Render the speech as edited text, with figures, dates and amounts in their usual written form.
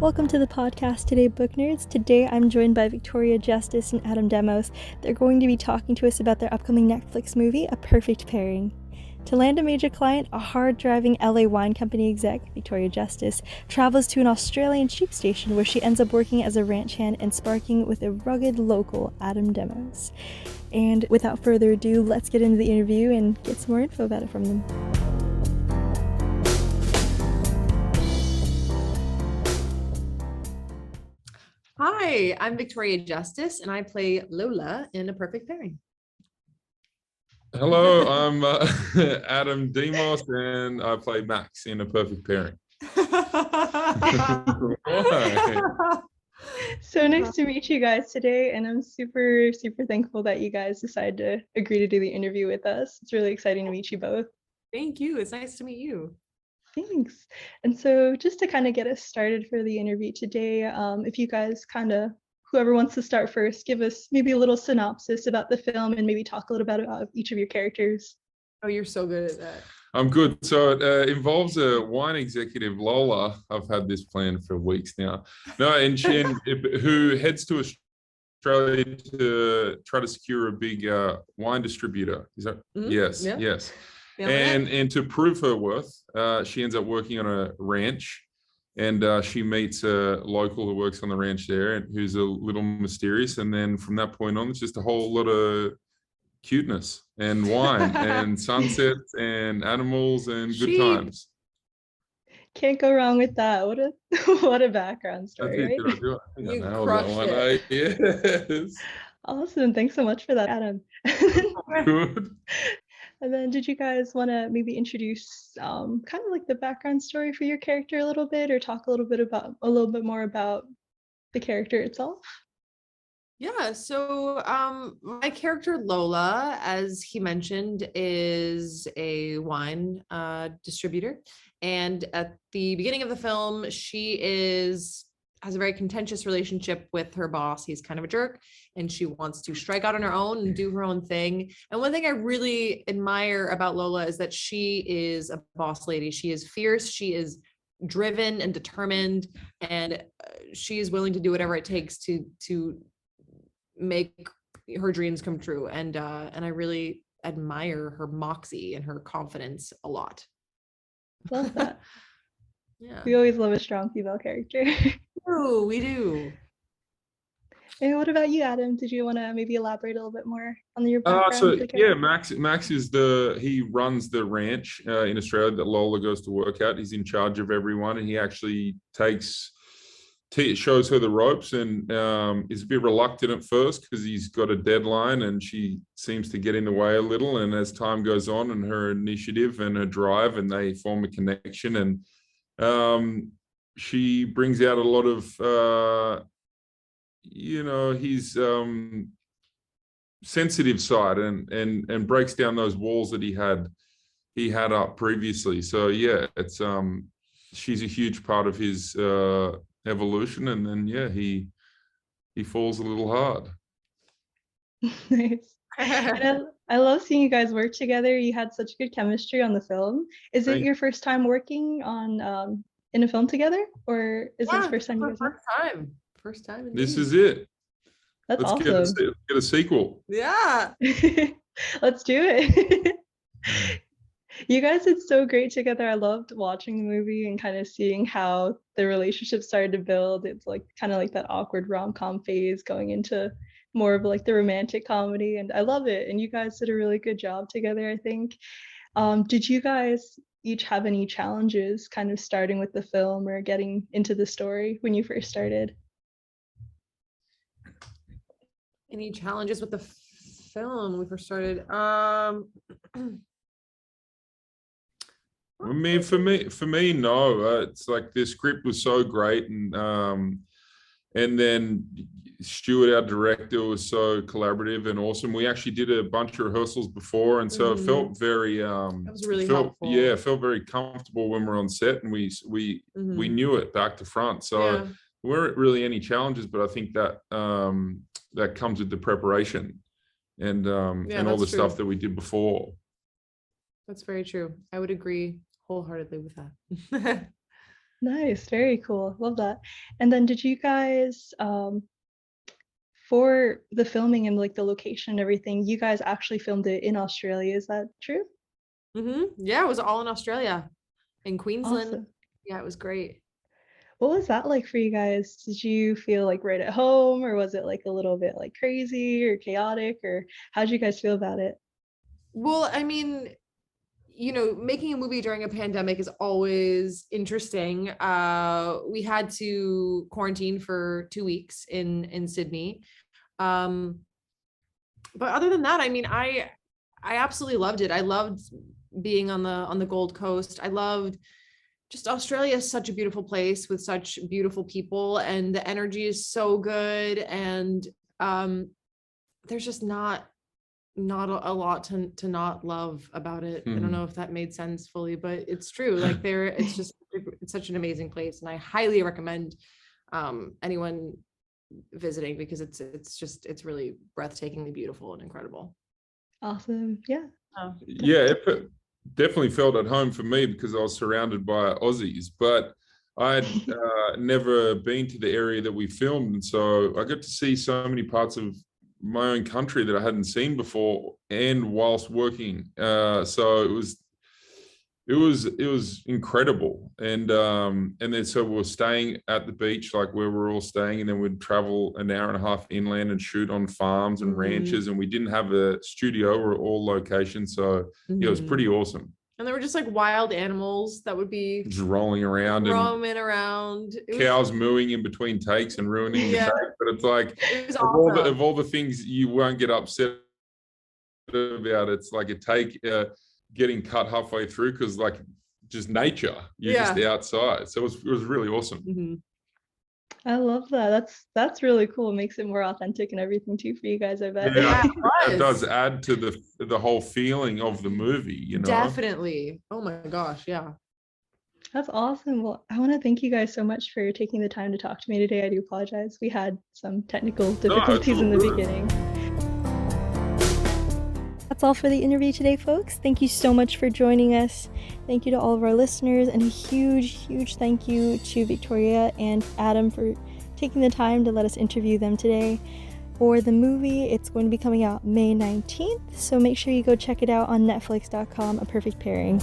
Welcome to the podcast today, Book Nerds. Today I'm joined by Victoria Justice and Adam Demos. They're going to be talking to us about their upcoming Netflix movie, A Perfect Pairing. To land a major client, a hard-driving LA wine company exec, Victoria Justice, travels to an Australian sheep station where she ends up working as a ranch hand and sparking with a rugged local, Adam Demos. And without further ado, let's get into the interview and get some more info about it from them. Hi, I'm Victoria Justice, and I play Lola in A Perfect Pairing. Hello, I'm Adam Demos, and I play Max in A Perfect Pairing. So nice to meet you guys today, and I'm super thankful that you guys decided to agree to do the interview with us. It's really exciting to meet you both. Thank you. It's nice to meet you. Thanks. And so just to kind of get us started for the interview today, if you guys whoever wants to start first, give us maybe a little synopsis about the film and maybe talk a little bit about each of your characters. Oh, you're so good at that. I'm good. So it involves a wine executive, Lola. I've had this plan for weeks now. No, and who heads to Australia to try to secure a big wine distributor. Is that? Mm-hmm. Yes, yeah. Yes. Yeah, and to prove her worth, she ends up working on a ranch, and she meets a local who works on the ranch there, and who's a little mysterious. And then from that point on, it's just a whole lot of cuteness and wine and sunsets and animals and good times. Can't go wrong with that. What a background story, right? You crushed it. Yes. Awesome. Thanks so much for that, Adam. Good. And then did you guys want to maybe introduce kind of like the background story for your character a little bit, or talk a little bit more about the character itself? Yeah, so my character Lola, as he mentioned, is a wine distributor. And at the beginning of the film, she has a very contentious relationship with her boss. He's kind of a jerk, and she wants to strike out on her own and do her own thing. And one thing I really admire about Lola is that she is a boss lady. She is fierce. She is driven and determined, and she is willing to do whatever it takes to make her dreams come true. And I really admire her moxie and her confidence a lot. Love that. Yeah. We always love a strong female character. Oh, we do. And what about you, Adam? Did you want to maybe elaborate a little bit more on your background? Max is he runs the ranch in Australia that Lola goes to work at. He's in charge of everyone, and he actually shows her the ropes, and is a bit reluctant at first because he's got a deadline, and she seems to get in the way a little. And as time goes on, and her initiative and her drive, and they form a connection, and she brings out a lot of his sensitive side, and breaks down those walls that he had up previously. So yeah, it's she's a huge part of his evolution, and then he falls a little hard. Nice. And I love seeing you guys work together. You had such good chemistry on the film. Is it your first time working on in a film together, or is this the first time you guys? First time. This is it. Let's awesome. Let's get a sequel. Yeah. Let's do it. You guys did so great together. I loved watching the movie and kind of seeing how the relationship started to build. It's like kind of like that awkward rom-com phase going into more of like the romantic comedy, and I love it. And you guys did a really good job together, I think. Did you guys each have any challenges kind of starting with the film or getting into the story when you first started? Any challenges with the film when we first started? I mean, for me, no. It's like the script was so great, and then Stuart, our director, was so collaborative and awesome. We actually did a bunch of rehearsals before, and so it felt very that was really helpful. Yeah, it felt very comfortable when we're on set, and we knew it back to front. So there weren't really any challenges, but I think that that comes with the preparation and all the stuff that we did before. That's very true. I would agree wholeheartedly with that. Nice, very cool. Love that. And then did you guys for the filming and like the location and everything, you guys actually filmed it in Australia, is that true? Yeah, it was all in Australia, in Queensland. Awesome. Yeah, it was great. What was that like for you guys? Did you feel like right at home, or was it like a little bit like crazy or chaotic, or how'd you guys feel about it? Well, I mean, making a movie during a pandemic is always interesting. We had to quarantine for 2 weeks in Sydney. But other than that, I mean, I absolutely loved it. I loved being on the Gold Coast. I loved just Australia is such a beautiful place with such beautiful people, and the energy is so good. And there's just not a lot to not love about it. I don't know if that made sense fully, but it's true. Like it's such an amazing place, and I highly recommend anyone visiting, because it's really breathtakingly beautiful and incredible. Awesome. Yeah. Yeah, definitely felt at home for me because I was surrounded by Aussies, but I'd never been to the area that we filmed, and so I got to see so many parts of my own country that I hadn't seen before, and whilst working, so it was incredible. And then so we were staying at the beach, like where we're all staying, and then we'd travel an hour and a half inland and shoot on farms and ranches, and we didn't have a studio or all locations, so yeah, it was pretty awesome. And there were just like wild animals that would be just rolling around, cows mooing in between takes and ruining the take. But it's like, awesome. of all the things you won't get upset about, it's like a take getting cut halfway through, because like just nature, you're just outside. So it was really awesome. I love that. That's really cool. It makes it more authentic and everything too for you guys, I bet. Yeah, it does add to the whole feeling of the movie, you know. Definitely. Oh my gosh, yeah. That's awesome. Well, I want to thank you guys so much for taking the time to talk to me today. I do apologize. We had some technical difficulties in the beginning. That's all for the interview today, folks. Thank you so much for joining us. Thank you to all of our listeners, and a huge thank you to Victoria and Adam for taking the time to let us interview them today. For the movie, it's going to be coming out May 19th, so make sure you go check it out on netflix.com, A Perfect Pairing.